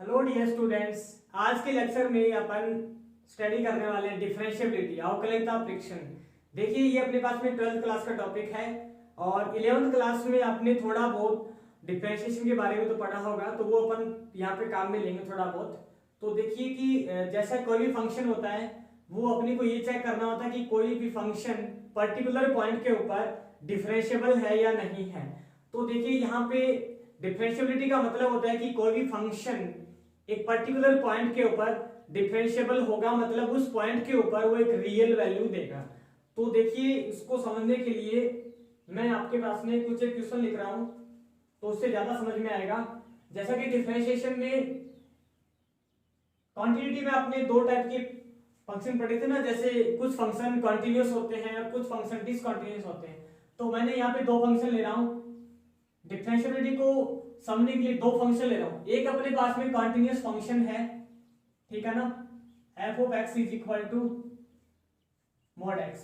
Hello dear students, आज के lecture में अपन स्टडी करने वाले हैं डिफरेंशिएबिलिटी, अवकलनीयता परीक्षण। देखिए, ये अपने पास में 12th क्लास का टॉपिक है और 11th क्लास में आपने थोड़ा बहुत डिफरेंशिएशन के बारे में तो पढ़ा होगा, तो वो अपन यहाँ पे काम में लेंगे थोड़ा बहुत। तो देखिए कि जैसा कोई भी फंक्शन होता है, वो अपने को ये चेक करना होता है कि कोई भी फंक्शन पर्टिकुलर पॉइंट के ऊपर डिफरेंशिएबल है या नहीं है। तो देखिए, यहाँ पे डिफरेंशिएबिलिटी का मतलब होता है कि कोई भी फंक्शन एक पर्टिकुलर पॉइंट के ऊपर डिफरेंशिएबल होगा, मतलब उस पॉइंट के ऊपर वो एक रियल वैल्यू देगा। तो देखिए, इसको समझने के लिए मैं आपके पास में कुछ एक क्वेश्चन लिख रहा हूं, तो उससे ज्यादा समझ में आएगा। जैसा कि डिफरेंशिएशन में कॉन्टिन्यूटी में आपने दो टाइप के फंक्शन पढ़े थे ना, जैसे कुछ फंक्शन कॉन्टिन्यूअस होते हैं और कुछ फंक्शन डिसकंटिन्यूअस होते हैं। तो मैंने यहाँ पे दो फंक्शन ले रहा हूं, डिफरेंशिएबिलिटी को समझने के लिए दो फंक्शन ले रहा हूं। एक अपने पास में कॉन्टिन्यूअस फंक्शन है, ठीक है ना, F of X is equal to mod X.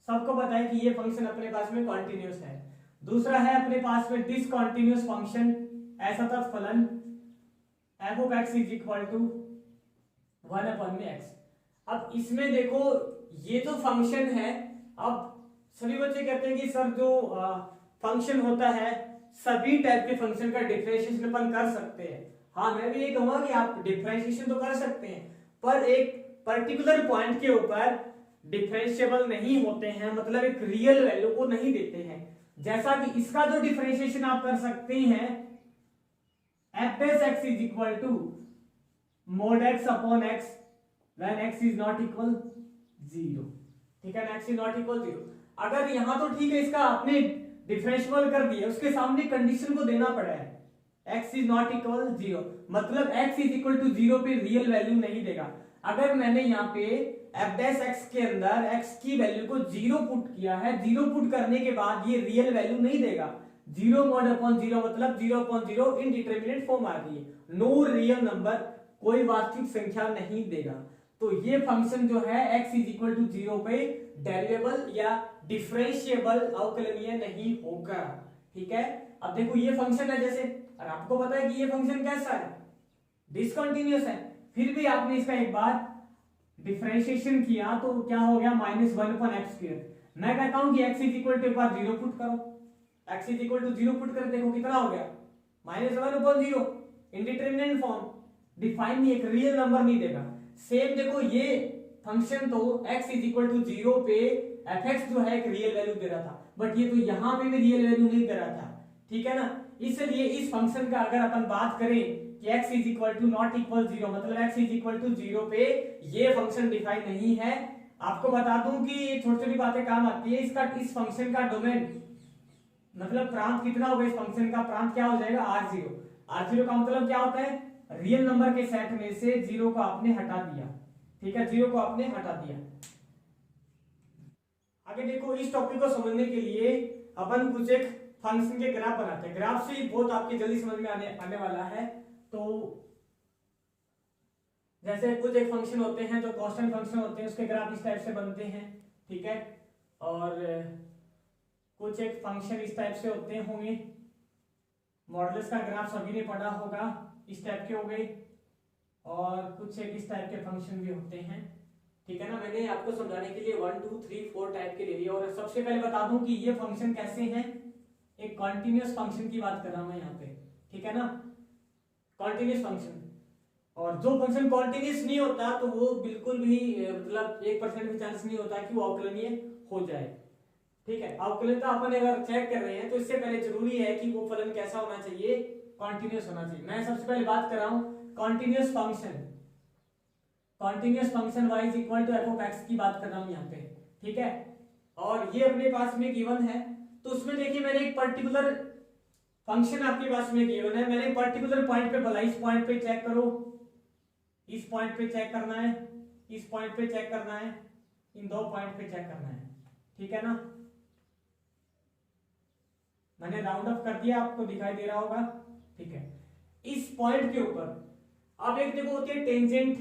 सबको पता है कि ये फंक्शन अपने पास में कॉन्टिन्यूअस है। दूसरा है अपने पास में डिसकंटिन्यूअस फंक्शन, ऐसा था फलन F of X is equal to 1/x। अब इसमें देखो, ये जो फंक्शन है, अब सभी बच्चे कहते हैं कि सर जो फंक्शन होता है, सभी टाइप के फंक्शन का डिफरेंशिएशन अपन कर सकते हैं। हाँ, मैं भी ये कहूंगा कि आप डिफरेंशिएशन तो कर सकते हैं, पर एक पर्टिकुलर पॉइंट के ऊपर डिफरेंशिएबल नहीं होते हैं, मतलब एक रियल वैल्यू को नहीं देते हैं। जैसा कि इसका जो डिफरेंशिएशन आप कर सकते हैं, F dash X is equal to mod x upon x when x is not equal 0। ठीक है ना, x is not equal 0। अगर यहां तो ठीक है, इसका आपने डिफरेंशिएबल कर दिया, उसके सामने कंडीशन को देना पड़ा है x is not equal 0, मतलब x is equal to 0 पे रियल वैल्यू नहीं देगा। अगर मैंने यहाँ पे f डैश x के अंदर x की वैल्यू को 0 पुट किया है, 0 पुट करने के बाद ये रियल वैल्यू नहीं देगा। 0 mod अपॉन 0 मतलब 0/0 इनडिटरमिनेट फॉर्म आ रही है, नो रियल नंबर, कोई वास्तविक संख्या नहीं देगा। तो ये फंक्शन जो है x इज इक्वल टू 0 पे डेरिवेबल या डिफरेंशिएबल अवकलनीय नहीं होगा। ठीक है, अब देखो ये फंक्शन है जैसे, और आपको पता है कि ये फंक्शन कैसा है, डिसकंटिन्यूअस है, फिर भी आपने इसका एक बार डिफरेंशिएशन किया तो क्या हो गया, -1/x²। मैं कहता हूं कि x इज इक्वल टू एक बार 0 पुट करो, x is equal to 0 put कर देखो कितना हो गया, -1/0, इनडिटरमिनेट फॉर्म, डिफाइन नहीं, एक रियल नंबर नहीं देगा। सेम देखो, ये फंक्शन तो x इज इक्वल टू 0 पे fx जो है एक रियल वैल्यू दे रहा था, बट ये तो यहां पे भी रियल वैल्यू नहीं दे रहा था। ठीक है ना, इसलिए इस फंक्शन का अगर अपन बात करें कि x is equal to not equal 0, मतलब x इज इक्वल टू 0 पे ये फंक्शन डिफाइन नहीं है। आपको बता दूं कि ये छोटी छोटी बातें काम आती है। इसका, इस फंक्शन का डोमेन मतलब प्रांत कितना होगा, इस फंक्शन का प्रांत क्या हो जाएगा, r0। r0 का मतलब क्या होता है, रियल नंबर के सेट में से 0 को आपने हटा दिया। ठीक है, 0 को आपने हटा दिया। आगे देखो, इस टॉपिक को समझने के लिए अपन कुछ एक फंक्शन के ग्राफ बनाते हैं। ग्राफ से बहुत आपकी जल्दी समझ में आने वाला है। तो जैसे कुछ एक फंक्शन होते हैं जो कांस्टेंट फंक्शन होते हैं, उसके ग्राफ इस टाइप से बनते हैं। ठीक है, और कुछ एक फंक्शन इस टाइप से होते होंगे, मॉडुलस का ग्राफ सभी ने पढ़ा होगा, इस टाइप के हो गए, और कुछ एक इस टाइप के फंक्शन भी होते हैं। ठीक है ना, मैंने आपको समझाने के लिए 1 2 3 4 टाइप के ले लिए। और सबसे पहले बता दूं कि ये फंक्शन कैसे हैं, एक कॉन्टिन्यूअस फंक्शन की बात कर रहा हूं मैं यहाँ पे। ठीक है ना, कॉन्टिन्यूअस फंक्शन। और जो फंक्शन कॉन्टिन्यूअस नहीं होता तो वो बिल्कुल भी मतलब 1% भी चांस नहीं होता कि वो अवकलनीय हो जाए। ठीक है, अवकलनीयता अपन अगर चेक कर रहे हैं तो इससे पहले जरूरी है कि वो फलन कैसा होना चाहिए, कॉन्टिन्यूअस होना चाहिए। मैं सबसे पहले बात कर रहा हूं continuous function, continuous function y is equal to F of X की बात कर रहा हूं यहाँ पे। ठीक है, और ये अपने पास में गिवन है, तो उसमें देखिए मैंने एक पर्टिकुलर फंक्शन आपके पास में गिवन है, मैंने पर्टिकुलर पॉइंट पे बोला, इस पॉइंट पे चेक करो, इस पॉइंट पे चेक करना है, इस पॉइंट पे चेक करना है, इन दो पॉइंट पे चेक करना है। ठीक है ना, मैंने राउंड ऑफ कर दिया, आपको दिखाई दे रहा होगा। ठीक है, इस पॉइंट के ऊपर अब एक देखो होती है टेंजेंट,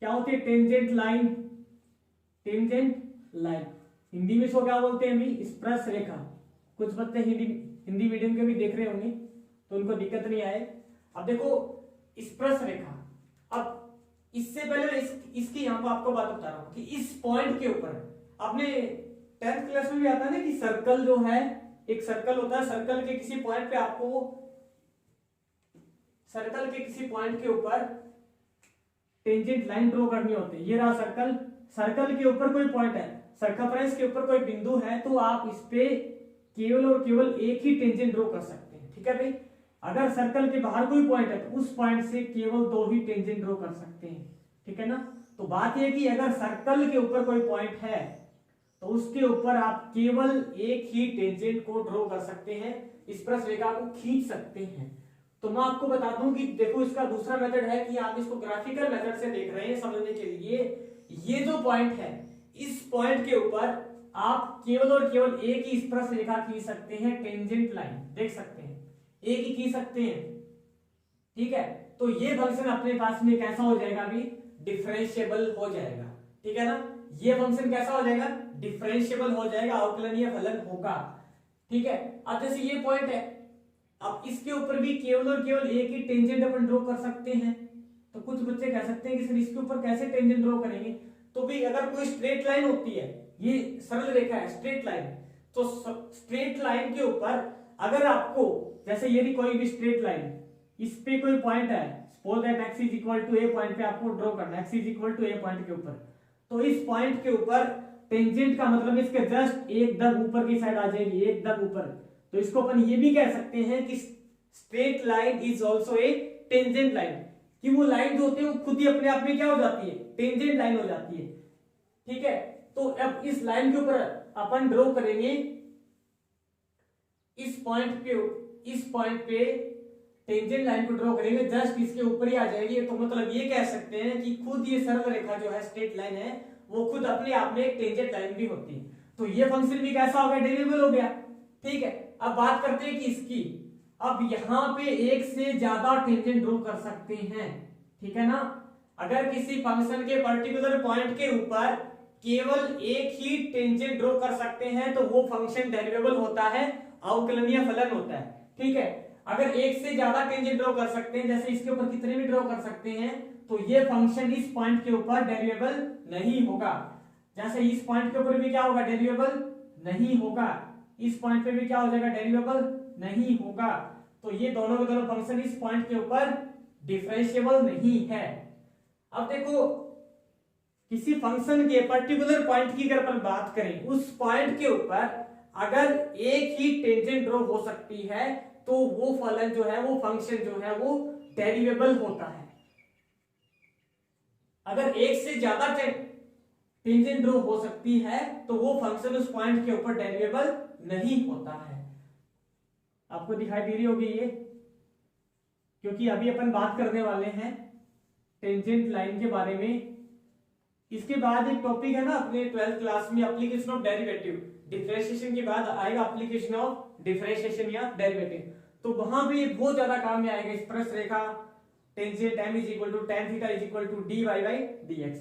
क्या होती है, tangent line, tangent line Hindi में इसको क्या बोलते हैं अभी, स्पर्श रेखा। कुछ बच्चे हिंदी मीडियम के भी देख रहे होंगे तो उनको दिक्कत नहीं आए। अब देखो, स्पर्श रेखा। अब इससे पहले मैं इसकी यहाँ पर आपको बात बता रहा हूं कि इस पॉइंट के ऊपर आपने 10th क्लास में भी आता है ना कि सर्कल जो है, एक सर्कल होता है, सर्कल के किसी पॉइंट पे आपको सर्कल के किसी पॉइंट के ऊपर टेंजेंट लाइन ड्रॉ करनी होती है। ये रहा सर्कल, सर्कल के ऊपर कोई पॉइंट है, सर्कमफ्रेंस के ऊपर कोई बिंदु है, तो आप इस पे केवल और केवल एक ही टेंजेंट ड्रॉ कर सकते हैं। ठीक है भाई, अगर सर्कल के बाहर कोई पॉइंट है तो उस पॉइंट से केवल 2 ही टेंजेंट ड्रॉ कर सकते हैं। ठीक है ना। तो बात यह कि अगर सर्कल के ऊपर कोई पॉइंट है तो उसके ऊपर आप केवल एक ही टेंजेंट को ड्रॉ कर सकते हैं, स्पर्श रेखा को खींच सकते हैं। तो मैं आपको बता दूं कि देखो इसका दूसरा मेथड है कि आप इसको ग्राफिकल मेथड से देख रहे हैं समझने के लिए। ये जो पॉइंट है, इस पॉइंट के ऊपर आप केवल और केवल एक ही स्पर्श रेखा खींच सकते हैं, टेंजेंट लाइन देख सकते हैं, एक ही खींच सकते हैं। ठीक है, तो ये फंक्शन अपने पास में कैसा हो जाएगा अभी, डिफरेंशिएबल हो जाएगा। ठीक है ना, ये फंक्शन कैसा हो जाएगा, डिफरेंशिएबल हो जाएगा, अवकलनीय फलन होगा। ठीक है, अब जैसे ये पॉइंट है, अब इसके ऊपर भी केवल और केवल एक ही टेंजेंट अपन ड्रॉ कर सकते हैं। तो कुछ बच्चे कह सकते हैं कि सर इसके ऊपर कैसे टेंजेंट ड्रॉ करेंगे, तो भी अगर कोई स्ट्रेट लाइन होती है, ये सरल रेखा है स्ट्रेट लाइन, तो स्ट्रेट लाइन के ऊपर अगर आपको जैसे यदि कोई भी स्ट्रेट लाइन, इस पे कोई पॉइंट है, suppose that x is equal to a point पे आपको ड्रॉ करना है, x is equal to a point के ऊपर, तो इस पॉइंट के ऊपर टेंजेंट का मतलब इसके जस्ट एकदम ऊपर की साइड आ जाएगी, एकदम ऊपर। तो इसको अपन ये भी कह सकते हैं कि straight line is also a tangent line, कि वो लाइन जो होती है वो खुद ही अपने आप में क्या हो जाती है, टेंजेंट लाइन हो जाती है। ठीक है, तो अब इस लाइन के ऊपर अपन ड्रॉ करेंगे, इस पॉइंट पे टेंजेंट लाइन को ड्रॉ करेंगे, जस्ट इसके ऊपर ही आ जाएगी। तो मतलब ये कह सकते हैं कि खुद ये सरल रेखा जो है स्ट्रेट लाइन है, वो खुद अपने आप में एक टेंजेंट लाइन भी होती है। तो ये फंक्शन भी कैसा हो गया, डेरिवेबल हो गया। ठीक है, अब बात करते हैं कि इसकी, अब यहां पे एक से ज्यादा टेंजेंट ड्रॉ कर सकते हैं। ठीक है ना, अगर किसी फंक्शन के पर्टिकुलर पॉइंट के ऊपर केवल एक ही टेंजेंट ड्रॉ कर सकते हैं तो वो फंक्शन डेरिवेबल होता है, अवकलनीय फलन होता है। ठीक है, अगर एक से ज्यादा टेंजेंट ड्रॉ कर सकते हैं, जैसे इसके ऊपर कितने भी ड्रॉ कर सकते हैं, तो ये फंक्शन इस पॉइंट के ऊपर डेरिवेबल नहीं होगा। जैसे इस पॉइंट के ऊपर भी क्या होगा, डेरिवेबल नहीं होगा, इस पॉइंट पे भी क्या हो जाएगा, डेरिवेबल नहीं होगा। तो ये दोनों के दोनों फंक्शन इस पॉइंट के ऊपर डिफरेंशिएबल नहीं है। अब देखो किसी फंक्शन के पर्टिकुलर पॉइंट की अगर अपन बात करें, उस पॉइंट के ऊपर अगर एक ही टेंजेंट ड्रॉ हो सकती है तो वो फलन जो है, वो फंक्शन जो है वो डेरिवेबल होता है। अगर एक से ज्यादा टेंजेंट ड्रॉ हो सकती है तो वो फंक्शन उस पॉइंट के ऊपर डेरिवेबल नहीं होता है। आपको दिखाई दे रही होगी ये, क्योंकि अभी अपन बात करने वाले हैं टेंजेंट लाइन के बारे में। इसके बाद एक टॉपिक है ना अपने 12th क्लास में, एप्लीकेशन ऑफ डेरिवेटिव। डिफरेंशिएशन के बाद आएगा एप्लीकेशन ऑफ डिफरेंशिएशन या डेरिवेटिव, तो वहां भी बहुत ज्यादा काम में आएगा स्पर्श रेखा, tangent m is equal to tan theta is equal to dy by dx।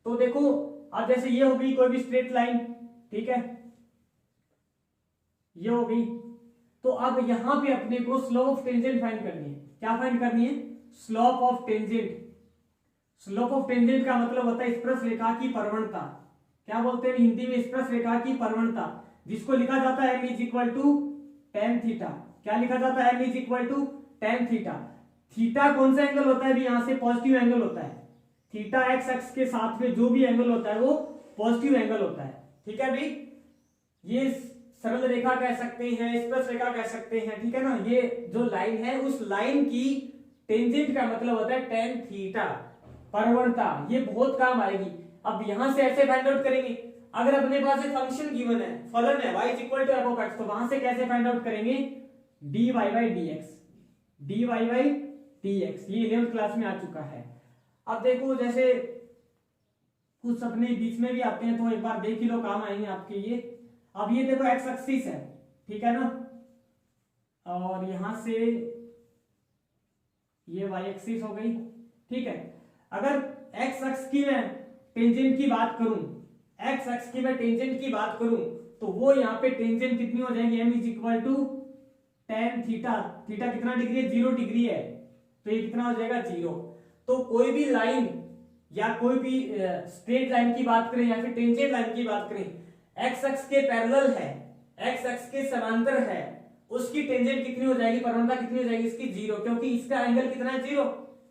तो देखो अब जैसे ये होगी कोई भी स्ट्रेट लाइन, ठीक है, ये होगी, तो अब यहां पे अपने को स्लोप ऑफ टेंजेंट फाइंड करनी है। क्या फाइंड करनी है, slope of tangent. Slope of tangent का मतलब होता है स्पर्श रेखा की प्रवणता। क्या बोलते हैं हिंदी में, स्पर्श रेखा की प्रवणता, जिसको लिखा जाता है m is equal to tan theta. क्या लिखा जाता है, m is equal to tan theta. Theta कौन सा एंगल होता है, भी यहां से पॉजिटिव एंगल होता है। थीटा एक्स एक्स के साथ में जो भी एंगल होता है वो पॉजिटिव एंगल होता है। ठीक है भाई, ये सरल रेखा कह सकते हैं, स्पर्श रेखा कह सकते हैं। ठीक है ना, ये जो लाइन है उस लाइन की टेंजेंट का मतलब होता है tan थीटा, प्रवणता। ये बहुत काम आएगी। अब यहां से ऐसे फाइंड आउट करेंगे, अगर अपने पास एक फंक्शन गिवन है, फलन है y is equal to f of x, तो वहां से कैसे फाइंड आउट करेंगे, dy by dx, dy by dx। ये 11th क्लास में आ चुका है। अब देखो जैसे कुछ अपने बीच में भी आते हैं तो एक बार देख ही लो, काम आएंगे आपके ये। अब ये देखो x एक्सिस है, ठीक है ना, और यहां से ये y एक्सिस हो गई। ठीक है, अगर x एक्स की मैं टेंजेंट की बात करूं, x एक्स की मैं टेंजेंट की बात करूं, तो वो यहाँ पे टेंजेंट कितनी हो जाएगी, m is equal to tan theta. Theta कितना डिग्री है, 0 डिग्री है। तो ये कितना हो जाएगा 0। तो कोई भी लाइन या कोई भी स्ट्रेट लाइन की बात करें या फिर टेंजेंट लाइन की बात करें, एक्स अक्ष के पैरेलल है, एक्स अक्ष के समांतर है, उसकी टेंजेंट कितनी हो जाएगी, परवलता कितनी हो जाएगी इसकी 0, क्योंकि इसका एंगल कितना है 0।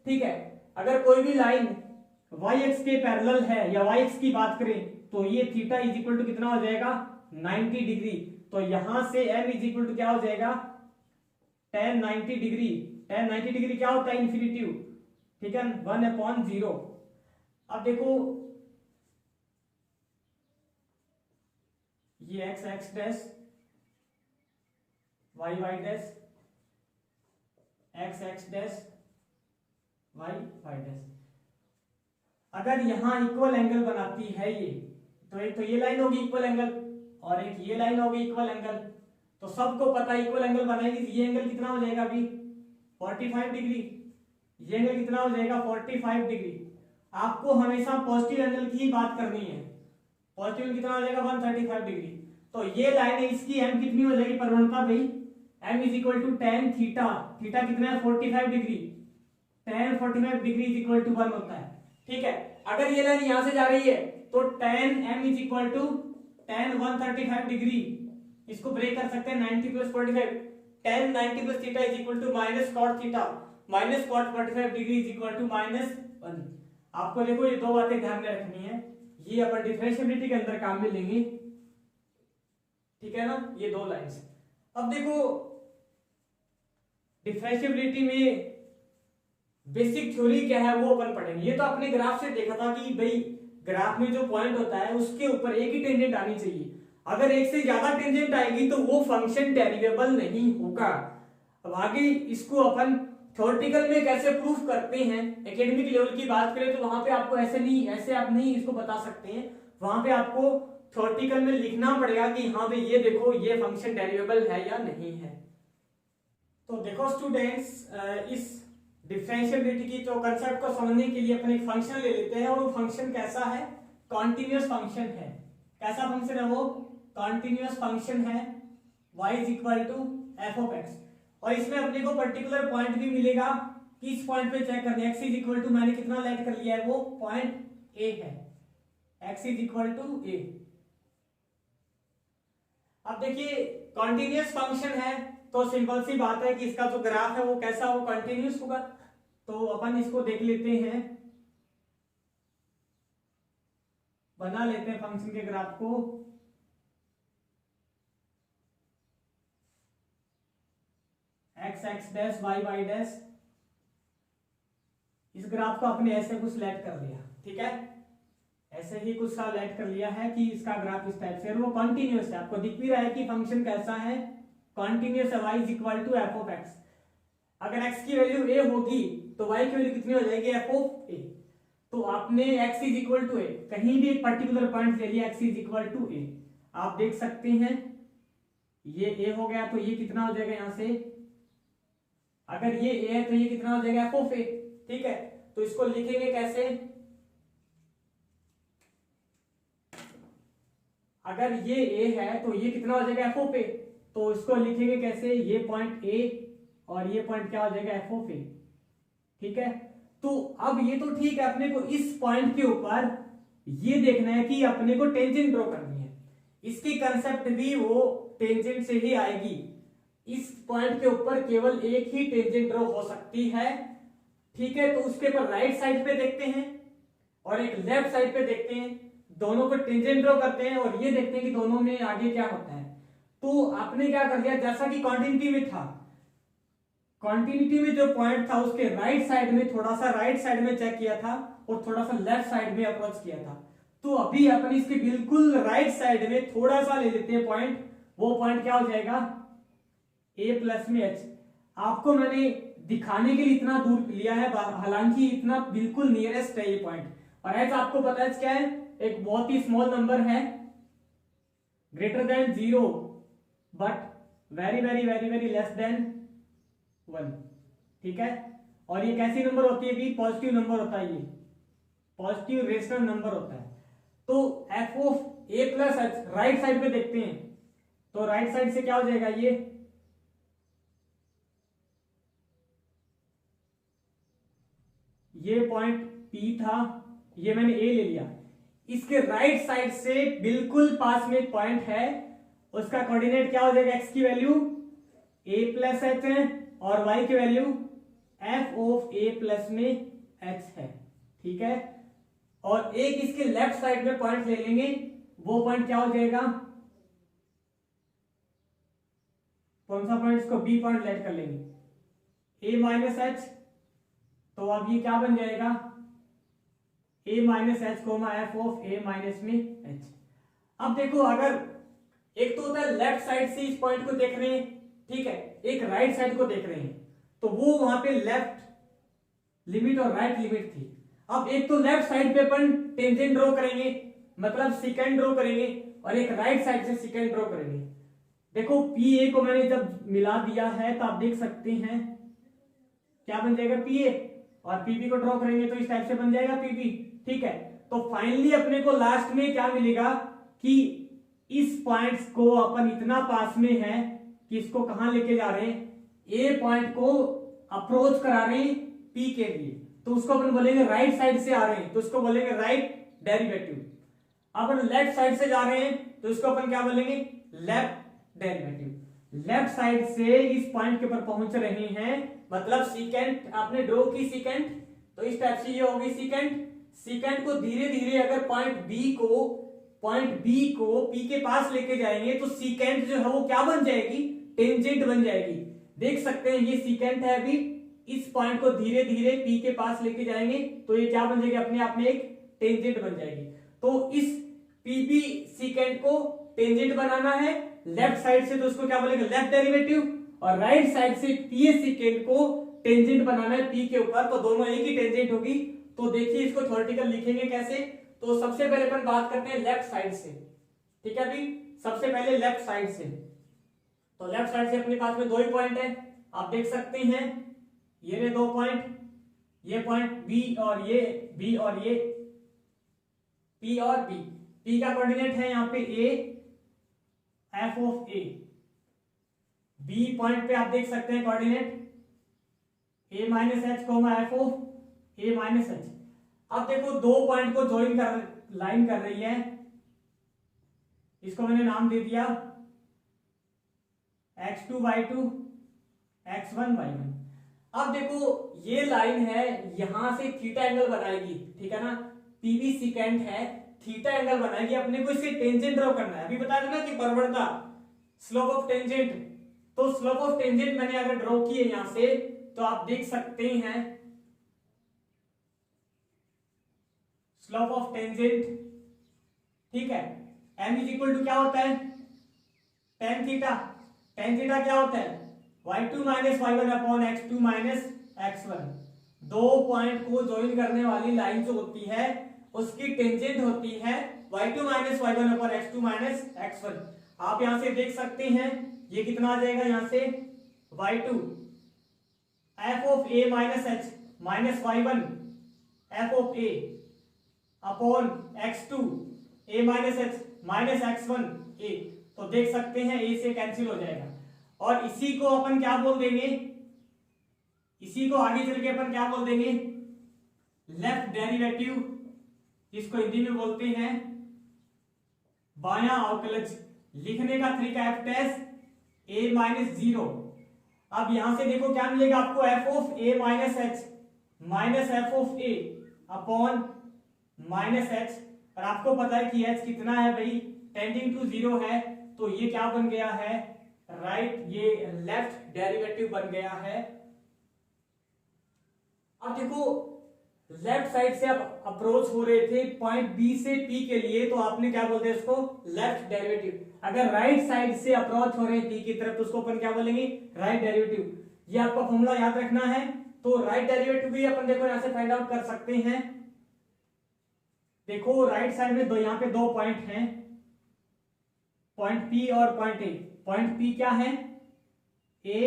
ठीक है, अगर कोई भी लाइन वाई एक्स के पैरेलल है या वाई एक्स की बात करें तो ये थीटा इज इक्वल टू कितना हो जाएगा 90 डिग्री। तो यहां से m इज इक्वल टू क्या हो जाएगा tan 90 डिग्री। tan 90 डिग्री क्या होता है इन्फिनिटिव, ठीक है 1/0। अब देखो ये X X dash Y Y dash X X dash Y Y dash, अगर यहां इक्वल एंगल बनाती है ये, तो एक तो ये लाइन होगी इक्वल एंगल और एक ये लाइन होगी इक्वल एंगल। तो सबको पता है इक्वल एंगल बनाएगी, ये एंगल कितना हो जाएगा अभी 45 डिग्री, ये एंगल कितना हो जाएगा 45 डिग्री। आपको हमेशा पॉजिटिव एंगल की ही बात करनी है, पॉजिटिव एंगल कितना हो जाएगा 135 डिग्री। तो ये लाइन है, इसकी m कितनी हो जाएगी परवलता भाई, m is equal to tan theta, theta कितना है 45 degree, tan 45 degree is equal to 1 होता है। ठीक है, अगर ये लाइन यहां से जा रही है तो tan m is equal to tan 135 degree, इसको ब्रेक कर सकते हैं 90 plus 45, tan 90 plus theta is equal to minus cot theta minus cot 45 degree is equal to -1। आपको देखो ये दो बातें ध्यान में रखनी है, ये अपन डिफरेंशिएबिलिटी के अंदर काम में लेंगे, ठीक है ना, ये दो लाइंस। अब देखो डिफरेंशिएबिलिटी में बेसिक थ्योरी क्या है वो अपन पढ़ेंगे। ये तो अपने ग्राफ से देखा था कि भाई ग्राफ में जो पॉइंट होता है उसके ऊपर एक ही टेंजेंट आनी चाहिए, अगर एक से ज्यादा टेंजेंट आएगी तो वो फंक्शन डेरिवेबल नहीं होगा। अब आगे इसको अपन थ्योरेटिकल में कैसे प्रूफ करते हैं, एकेडमिक लेवल की बात करें तो वहां पे आपको ऐसे नहीं, ऐसे आप नहीं इसको बता सकते हैं, वहां पे आपको थ्योरेटिकल में लिखना पड़ेगा कि हाँ भाई ये देखो ये फंक्शन डेरिवेबल है या नहीं है। तो देखो स्टूडेंट्स, इस डिफरेंशिएबिलिटी की तो कंसेप्ट को समझने के लिए अपन एक फंक्शन ले लेते हैं, और वो फंक्शन कैसा है, कॉन्टिन्यूअस फंक्शन है। कैसा फंक्शन है वो, कॉन्टिन्यूअस फंक्शन है, y is equal to F of X. और इसमें अपने को पर्टिकुलर पॉइंट भी मिलेगा, किस पॉइंट पे चेक करना है, x इज इक्वल टू मैंने कितना लेट कर लिया है वो पॉइंट a है, x is equal to a। अब देखिए कॉन्टिन्यूअस फंक्शन है तो सिंपल सी बात है कि इसका जो ग्राफ है वो कैसा हो, कंटिन्यूअस होगा। तो अपन इसको देख लेते हैं, बना लेते हैं फंक्शन के ग्राफ को। X X dash Y Y dash, इस ग्राफ को आपने ऐसे कुछ सेलेक्ट कर लिया, ठीक है, ऐसे ही कुछ सा सेलेक्ट कर लिया है कि इसका ग्राफ इस टाइप से, वो कंटिन्यूअस है, आपको दिख भी रहा है कि फंक्शन कैसा है, कंटिन्यूअस है, y is equal to F of X. अगर x की वैल्यू a होगी तो y की वैल्यू कितनी हो जाएगी f ऑफ a। तो आपने x is equal to a, कहीं भी एक पर्टिकुलर पॉइंट ले लिया x is equal to a, आप देख सकते हैं ये a हो गया तो ये कितना हो जाएगा यहां से, अगर ये a है तो ये कितना हो जाएगा f ऑफ a। ठीक है, तो इसको लिखेंगे कैसे, अगर ये a है तो ये कितना हो जाएगा f ऑफ a, तो इसको लिखेंगे कैसे, ये पॉइंट a और ये पॉइंट क्या हो जाएगा f ऑफ a। ठीक है, तो अब ये तो ठीक है, अपने को इस पॉइंट के ऊपर ये देखना है कि अपने को टेंजेंट ड्रॉ करनी है, इसकी कंसेप्ट भी वो टेंजेंट से ही आएगी। इस पॉइंट के ऊपर केवल एक ही टेंजेंट ड्रॉ हो सकती है। ठीक है, तो उसके ऊपर राइट साइड पे देखते हैं और एक लेफ्ट साइड पे देखते हैं, दोनों को टेंजेंट ड्रॉ करते हैं और ये देखते हैं कि दोनों में आगे क्या होता है। तो आपने क्या कर दिया, जैसा कि कॉन्टिन्यूटी में था, कॉन्टिन्यूटी में जो पॉइंट था उसके राइट साइड में, थोड़ा सा राइट साइड में चेक किया था और थोड़ा सा लेफ्ट साइड में अप्रोच किया था। तो अभी अपन इसके बिल्कुल राइट साइड में थोड़ा सा ले लेते हैं पॉइंट, वो पॉइंट क्या हो जाएगा a प्लस में h। आपको मैंने दिखाने के लिए इतना दूर लिया है, हालांकि इतना बिल्कुल नियरेस्ट है ये पॉइंट, और h आपको पता है क्या है, एक बहुत ही स्मॉल नंबर है, greater than 0 but very very very very less than 1। ठीक है, और ये कैसी नंबर होती है, भी पॉजिटिव नंबर होता है, ये पॉजिटिव रेशनल नंबर होता है। तो f of a plus h right side पे देखते हैं, तो राइट साइड से क्या हो जाएगा, ये ये पॉइंट P था, ये मैंने A ले लिया, इसके राइट साइड से बिल्कुल पास में एक पॉइंट है, उसका कोऑर्डिनेट क्या हो जाएगा, x की वैल्यू a प्लस h है और y की value f of a plus में h है, ठीक है। और एक इसके लेफ्ट साइड में पॉइंट ले लेंगे, वो पॉइंट क्या हो जाएगा, कौन सा पॉइंट, इसको b पॉइंट लेट कर लेंगे, a माइनस h, तो अब ये क्या बन जाएगा, a minus H comma F of a minus में h। अब देखो, अगर एक तो होता है लेफ्ट साइड से इस पॉइंट को देख रहे हैं, ठीक है, एक राइट साइड को देख रहे हैं, तो वो वहां पे लेफ्ट लिमिट और राइट लिमिट थी। अब एक तो लेफ्ट साइड पे अपन टेंजेंट ड्रॉ करेंगे, मतलब सेकंड ड्रॉ करेंगे, और एक राइट साइड से सेकंड ड्रॉ करेंगे। देखो पी ए को मैंने जब मिला दिया है तो आप देख सकते हैं क्या बन जाएगा, पी ए, और पीबी को ड्रॉ करेंगे तो इस टाइप से बन जाएगा पीबी, ठीक है। तो फाइनली अपने को लास्ट में क्या मिलेगा कि इस पॉइंट्स को अपन इतना पास में है कि इसको कहां लेके जा रहे हैं, ए पॉइंट को अप्रोच करा रहे हैं पी के लिए, तो उसको अपन बोलेंगे राइट साइड से आ रहे हैं तो उसको बोलेंगे राइट डेरिवेटिव। अपन लेफ्ट साइड से जा रहे हैं तो इसको अपन क्या बोलेंगे, लेफ्ट डेरिवेटिव। लेफ्ट साइड से इस पॉइंट के ऊपर पहुंच रहे हैं, मतलब सीकेंट आपने ड्रॉ की सीकेंट, तो इस टाइप से ये होगी सीकेंट। सीकेंट को धीरे धीरे अगर पॉइंट बी को पी के पास लेके जाएंगे तो सीकेंट जो है वो क्या बन जाएगी, टेंजेंट बन जाएगी। देख सकते हैं ये सीकेंट है, अभी इस पॉइंट को धीरे धीरे पी के पास लेके जाएंगे तो ये क्या बन जाएगी, अपने आप में एक टेंजेंट बन जाएगी। तो इस पीबी सीकेंट को टेंजेंट बनाना है लेफ्ट साइड से, तो उसको क्या बोलेंगे, लेफ्ट डेरिवेटिव, और राइट साइड से पी सीकेंट को टेंजेंट बनाना है पी के ऊपर, तो दोनों एक ही टेंजेंट होगी। तो देखिए इसको थ्योरेटिकल लिखेंगे कैसे, तो सबसे पहले अपन बात करते हैं लेफ्ट साइड से, ठीक है। अभी सबसे पहले लेफ्ट साइड से, तो लेफ्ट साइड से अपने पास में दो ही पॉइंट है, आप देख सकते हैं ये दो पॉइंट, ये पॉइंट बी और ये बी और ये पी और बी। पी का कोऑर्डिनेट है यहाँ पे A F of A, B point पे आप देख सकते हैं coordinate A minus H comma F of A minus H. अब देखो दो पॉइंट को ज्वाइन कर लाइन कर रही है, इसको मैंने नाम दे दिया x2 y2 x1 y1। अब देखो ये लाइन है, यहां से थीटा एंगल बनाएगी, ठीक है ना, पीबी सीकेंट है, थीटा एंगल बनाएगी, अपने को इसके टेंजेंट ड्रॉ करना है। अभी बताया था ना कि परवड़ता स्लोप ऑफ टेंजेंट, तो स्लोप ऑफ टेंजेंट मैंने अगर ड्रॉ की है यहां से, तो आप देख सकते हैं स्लोप ऑफ टेंजेंट, ठीक है, m इज इक्वल टू क्या होता है, टेन थीटा। टेन थीटा क्या होता है, y2 minus y1 upon x2 minus x1। दो पॉइंट को ज्वाइन करने वाली लाइन जो होती है उसकी टेंजेंट होती है y2 minus y1 upon x2 minus x1। आप यहां से देख सकते हैं ये कितना आ जाएगा, यहां से y2 f of a minus h minus y1 f of a upon x2 a minus h minus x1 a। तो देख सकते हैं a से कैंसिल हो जाएगा, और इसी को अपन क्या बोल देंगे, इसी को आगे चल के अपन क्या बोल देंगे, लेफ्ट डेरिवेटिव, जिसको हिंदी में बोलते हैं बायां अवकलज। लिखने का तरीका एफ टेस्ट ए माइनस जीरो। अब यहां से देखो क्या मिलेगा आपको, F of A minus H minus F of A upon minus H, और आपको पता है कि एच कितना है भाई, टेंडिंग टू जीरो है, तो ये क्या बन गया है, राइट, ये लेफ्ट डेरिवेटिव बन गया है। अब देखो लेफ्ट साइड से आप अप्रोच हो रहे थे पॉइंट बी से पी के लिए, तो आपने क्या बोलते हैं इसको, लेफ्ट डेरिवेटिव। अगर राइट साइड से अप्रोच हो रहे हैं पी की तरफ तो उसको अपन क्या बोलेंगे, राइट डेरिवेटिव। ये आपका फॉर्मूला याद रखना है। तो राइट डेरिवेटिव भी अपन देखो यहां से फाइंड आउट कर सकते हैं। देखो राइट साइड में दो, यहाँ पे दो पॉइंट हैं, पॉइंट पी और पॉइंट ए। पॉइंट पी क्या है, ए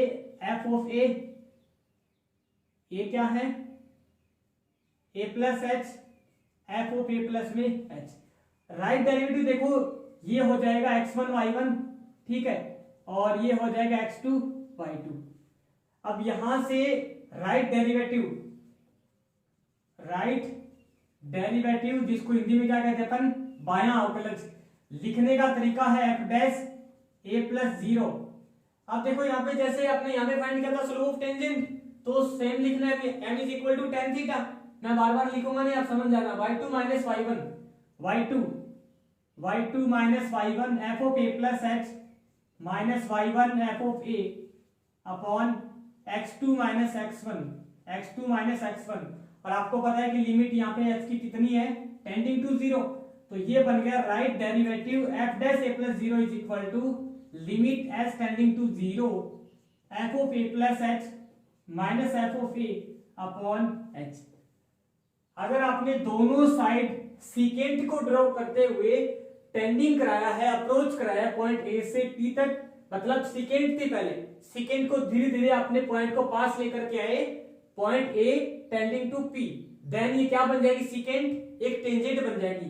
एफ ऑफ ए क्या है, a plus h f of a plus में एच। राइट डेरिवेटिव देखो ये हो जाएगा x1 y1, ठीक है, और ये हो जाएगा x2 y2। अब यहां से राइट डेरिवेटिव राइट डेरिवेटिव, जिसको हिंदी में क्या कहते हैं अपन, बायां अवकलज। लिखने का तरीका है एफ डैश ए प्लस जीरो। अब देखो यहाँ पे जैसे अपने यहाँ पे फाइंड किया था स्लोप ऑफ टेंजेंट, तो सेम लिखना है, m is equal to tan theta. मैं बार बार लिखूंगा नहीं, आप समझ जाना। y2 minus y1, y2 minus y1 f of a plus h minus y1 f of a upon x2 minus x1। और आपको पता है कि लिमिट यहाँ पे h की कितनी है, टेंडिंग टू जीरो। तो ये बन गया right derivative f dash a plus zero is equal to limit h tending to zero f of a plus h minus f of a upon h। अगर आपने दोनों साइड सीकेंट को draw करते हुए टेंडिंग कराया है, अप्रोच कराया point A से पी तक, मतलब सीकेंट थी पहले, सीकेंट को धीरे धीरे अपने पॉइंट को पास लेकर के आए point A tending to P, then ये क्या बन जाएगी, सीकेंट एक टेंजेंट बन जाएगी।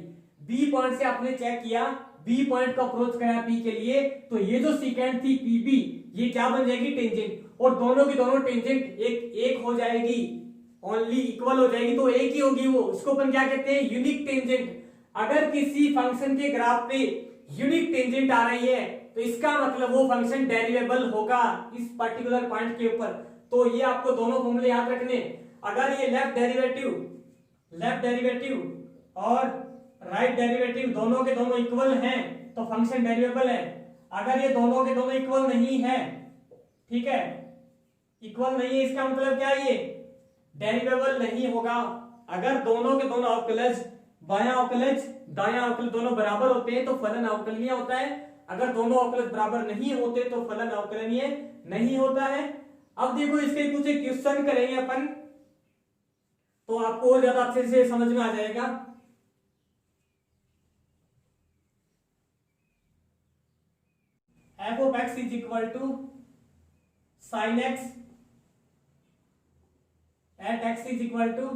बी पॉइंट से आपने चेक किया, बी पॉइंट को अप्रोच कराया पी के लिए, तो ये जो सीकेंट थी पी बी, ये क्या बन जाएगी, टेंजेंट। और दोनों की दोनों टेंजेंट एक हो जाएगी, ओनली इक्वल हो जाएगी, तो एक ही होगी वो। इसको अपन क्या कहते हैं, यूनिक टेंजेंट। अगर किसी फंक्शन के ग्राफ पे यूनिक टेंजेंट आ रही है तो इसका मतलब वो फंक्शन डेरिवेबल होगा इस पर्टिकुलर पॉइंट के ऊपर। तो ये आपको दोनों फॉर्मूले याद रखने। अगर ये लेफ्ट डेरिवेटिव और राइट डेरिवेटिव दोनों के दोनों इक्वल हैं तो फंक्शन डेरिवेबल है। अगर ये दोनों के दोनों इक्वल नहीं है, ठीक है, इक्वल नहीं है, इसका मतलब क्या है, ये डेरिवेबल नहीं होगा। अगर दोनों के दोनों अवकलज, बायां अवकलज दायां अवकलज दोनों बराबर होते हैं तो फलन अवकलनीय होता है। अगर दोनों अवकलज बराबर नहीं होते तो फलन अवकलनीय नहीं होता है। अब देखो इसके कुछ क्वेश्चन करेंगे अपन, तो आपको और ज्यादा अच्छे से समझ में आ जाएगा। f of x is equal to sine x at x is equal to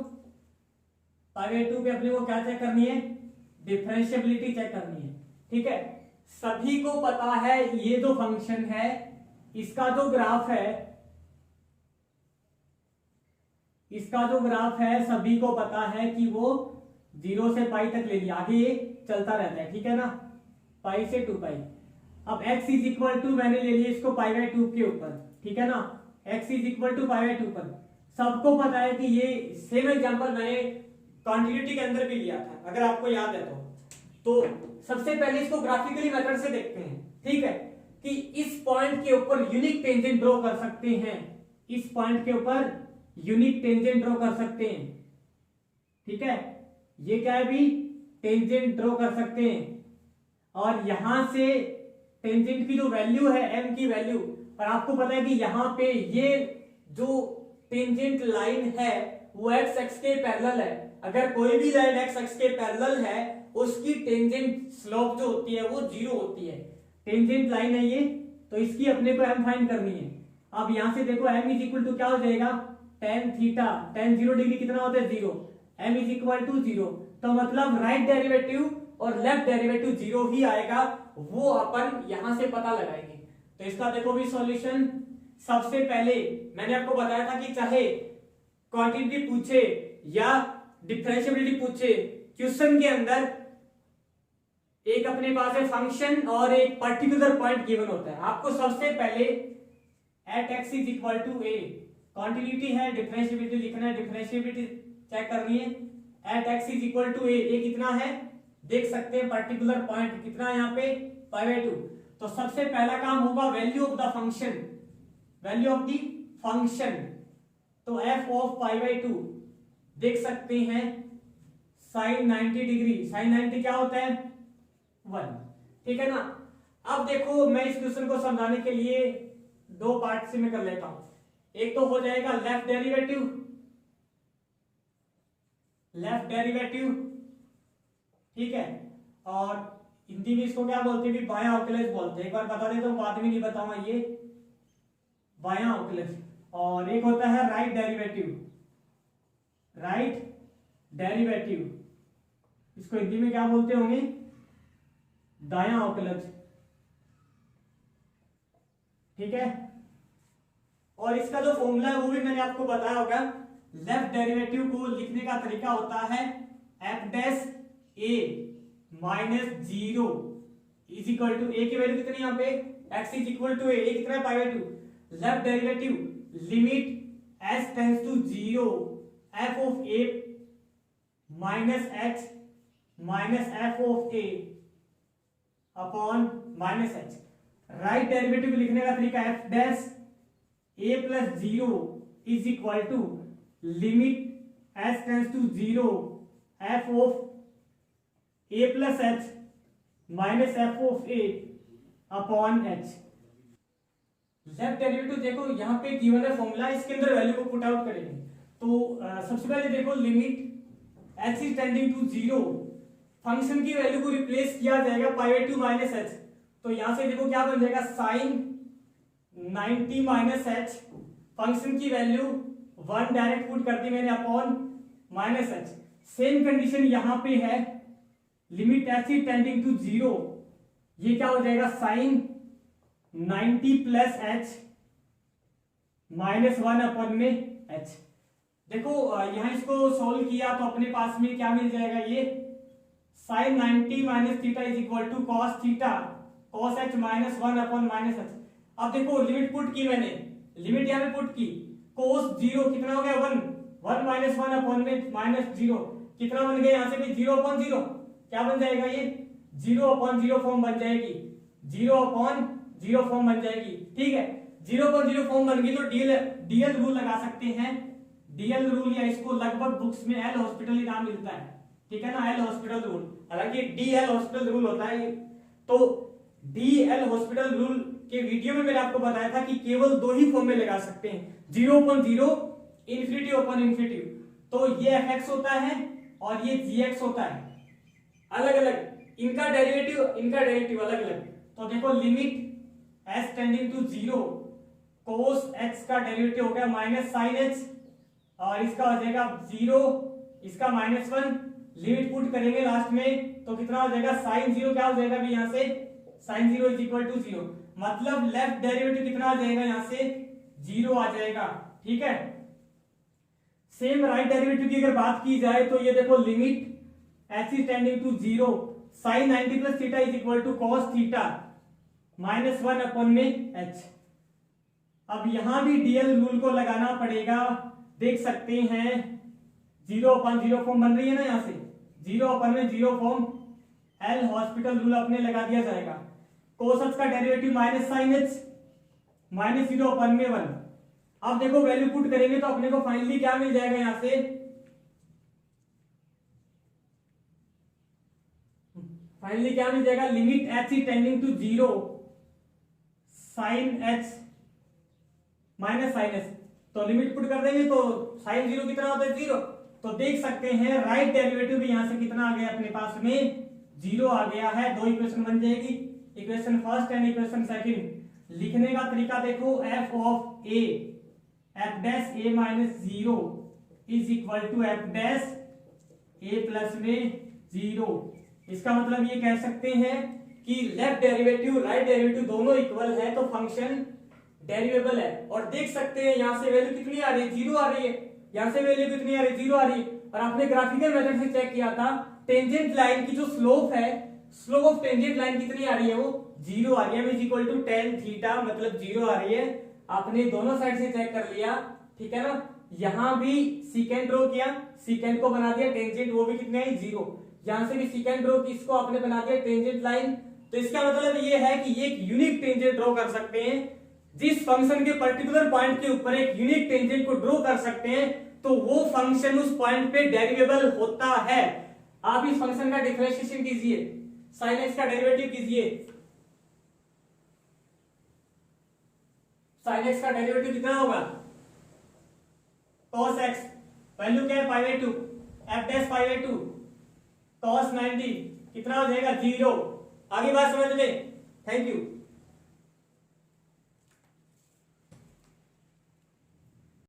पाई/2 पे अपने को क्या चेक करनी है, डिफरेंशिएबिलिटी चेक करनी है। ठीक है, सभी को पता है ये जो फंक्शन है इसका जो ग्राफ है, सभी को पता है कि वो 0 से पाई तक ले लिया, आगे ये चलता रहता है, ठीक है ना, पाई से 2 पाई। अब x इज इक्वल टू मैंने ले लिया इसको पाई/2 के ऊपर, ठीक है ना, x इज इक्वल टू पाई/2 पर। सबको पता है कि ये सेम एग्जांपल मैंने कॉन्टिन्यूटी के अंदर भी लिया था, अगर आपको याद है तो सबसे पहले इसको ग्राफिकली मेथड से देखते हैं, ठीक है, कि इस पॉइंट के ऊपर यूनिक टेंजेंट ड्रॉ कर सकते हैं, इस पॉइंट के ऊपर यूनिक टेंजेंट ड्रॉ कर सकते हैं, ठीक है, ये क्या है भी, टेंजेंट ड्रॉ कर सकते हैं। और यहां से टेंजेंट की जो वैल्यू है m की वैल्यू, और आपको पता है कि यहां पे ये जो टेंजेंट लाइन है वो x एक्स के पैरेलल है। अगर कोई भी लाइन x एक्स के पैरेलल है उसकी टेंजेंट स्लोप जो होती है वो 0 होती है। टेंजेंट लाइन है ये, तो इसकी अपने को m फाइंड करनी है। अब यहां से देखो m इज इक्वल टू क्या हो जाएगा, tan थीटा, tan 0 डिग्री कितना होता है 0, m इज इक्वल टू 0। तो मतलब राइट डेरिवेटिव और लेफ्ट डेरिवेटिव 0 ही आएगा, वो अपन यहां से पता लगाएंगे। तो इसका देखो भी सॉल्यूशन। सबसे पहले मैंने आपको बताया था कि चाहे क्वांटिटी पूछे या डिफरेंशिएबिलिटी पूछे, क्वेश्चन के अंदर एक अपने पास है फंक्शन और एक पर्टिकुलर पॉइंट गिवन होता है। आपको सबसे पहले at x is equal to a, continuity है, डिफरेंशिएबिलिटी लिखना है, डिफरेंशिएबिलिटी चेक करनी है। At x is equal to a कितना है देख सकते हैं, पर्टिकुलर पॉइंट कितना है यहाँ पे पाई/2। तो सबसे पहला काम होगा value of the function, value of the function. तो f ऑफ पाई/2 देख सकते हैं साइन 90 डिग्री, साइन 90 क्या होता है 1, ठीक है ना। अब देखो मैं इस क्वेश्चन को समझाने के लिए दो पार्ट से मैं कर लेता हूं। एक तो हो जाएगा लेफ्ट डेरिवेटिव, ठीक है, और हिंदी में इसको क्या बोलते हैं, बायां अवकलज बोलते हैं। एक बार बता देता हूं, बाद में नहीं बताऊंगा, ये बायां अवकलज। और एक होता है राइट डेरिवेटिव, इसको हिंदी में क्या बोलते होंगे, दायां अवकलज, ठीक है। और इसका जो फॉर्मूला है वो भी मैंने आपको बताया होगा, लेफ्ट डेरिवेटिव को लिखने का तरीका होता है f dash a minus 0 is equal to a की वैल्यू कितनी यहाँ पे x is equal to a कितना है pi by 2 left derivative limit s tends to 0 f of a minus h minus f of a upon minus h। Right derivative लिखने का तरीका f dash a plus 0 is equal to limit s tends to 0 f of a plus h minus f of a upon h। Left derivative देखो यहाँ पे given है formula, इसके अंदर value को पुट आउट करेंगे। तो सबसे पहले देखो limit h is tending to 0, function की वैल्यू को रिप्लेस किया जाएगा पाई बाय 2 माइनस h। तो यहां से देखो क्या बन जाएगा साइन 90 माइनस h, फंक्शन की वैल्यू 1 डायरेक्ट पुट कर दी मैंने upon minus h। Same condition यहां पे है, limit h is tending to 0, ये क्या हो जाएगा sine 90 plus h minus 1 upon में h। देखो यहां इसको सोल्व किया तो अपने पास में क्या मिल जाएगा, ये sine 90 minus theta is equal to cos theta cos h minus 1 upon minus h। अब देखो लिमिट पुट की मैंने, लिमिट यहाँ पे पुट की, कोस 0 कितना हो गया 1 माइनस 1 अपॉन में माइनस 0 कितना बन गया यहाँ से भी 0 अपॉन 0, क्या बन जाएगा ये 0 अपॉन 0 फॉर्म बन जाएगी, 0 अपॉन 0 फॉर्म बन जाएगी। ठीक है, 0 अपॉन 0 फॉर्म बन गई तो डीएल रूल लगा सकते हैं, डीएल रूल, या इसको लगभग बुक्स में एल हॉस्पिटल नाम मिलता है, ठीक है ना, एल हॉस्पिटल रूल, हालांकि डीएल हॉस्पिटल रूल होता है। तो डीएल हॉस्पिटल रूल के वीडियो में मैंने आपको बताया था कि केवल दो ही फॉर्म में लगा सकते हैं, 0 अपॉन 0, इन्फिनिटी अपॉन इन्फिनिटी। तो ये fx होता है और ये gx होता है, अलग अलग इनका डेरिवेटिव अलग अलग। तो देखो limit s tending to 0, cos x का डेरिवेटिव हो गया माइनस साइन h, और इसका हो जाएगा 0, इसका माइनस 1, लिमिट पुट करेंगे लास्ट में तो कितना हो जाएगा साइन 0, क्या हो जाएगा भी यहाँ से साइन 0 इज इक्वल टू 0, मतलब लेफ्ट डेरिवेटिव कितना आ जाएगा यहाँ से 0 आ जाएगा। ठीक है, सेम राइट डेरिवेटिव की अगर बात की जाए तो ये देखो limit h is tending to 0, sine 90 plus theta is equal to cos theta minus 1 upon में h। अब यहां भी डीएल रूल को लगाना पड़ेगा, देख सकते हैं 0 अपॉन 0 फॉर्म बन रही है ना, यहाँ से 0 अपॉन में 0 फॉर्म, एल हॉस्पिटल रूल अपने लगा दिया जाएगा, कोस h का derivative minus sine h minus 0 upon में 1। अब देखो वैल्यू पुट करेंगे तो अपने को फाइनली क्या मिल जाएगा, यहां से फाइनली क्या मिल जाएगा, limit h is tending to 0, sine h minus sine h। तो लिमिट पुट कर देंगे तो साइन 0 कितना होता है 0। तो देख सकते हैं राइट डेरिवेटिव भी यहां से कितना आ गया अपने पास में 0 आ गया है। दो इक्वेशन बन जाएगी, equation first and equation second. लिखने का तरीका देखो, f of a f dash a minus 0 is equal to f dash a plus में 0। इसका मतलब ये कह सकते हैं कि लेफ्ट डेरिवेटिव राइट डेरिवेटिव दोनों इक्वल है तो फंक्शन डेरिवेबल है। और देख सकते हैं यहां से वैल्यू कितनी आ रही है 0 आ रही है, यहां से वैल्यू कितनी आ रही है 0 आ रही है। और आपने ग्राफिकल मेथड से चेक किया था, टेंजेंट लाइन की जो स्लोप है, स्लोप ऑफ टेंजेंट लाइन कितनी आ रही है वो 0 आ रही है, is equal to tan theta, मतलब 0 आ रही है। आपने दोनों साइड से चेक कर लिया, ठीक है ना। यहां भी सीकेंड ड्रॉ किया, सीकेंड को बना दिया टेंजेंट, वो भी कितने है 0। यहां से भी सीकेंड ड्रॉ की, इसको आपने बना दिया टेंजेंट लाइन। तो इसका मतलब ये है कि ये एक यूनिक टेंजेंट ड्रॉ कर सकते हैं, जिस फंक्शन के पर्टिकुलर पॉइंट के ऊपर एक यूनिक टेंजेंट को ड्रॉ कर सकते हैं तो वो फंक्शन उस पॉइंट पे डेरिवेबल होता है। आप इस फंक्शन का डिफरेंशिएशन कीजिए, sin x का डेरिवेटिव कीजिए, sin x का डेरिवेटिव कितना होगा cos x, वैल्यू क्या है pi by 2, f dash pi by 2, cos 90 कितना हो जाएगा 0। आगे बात समझ में, थैंक यू।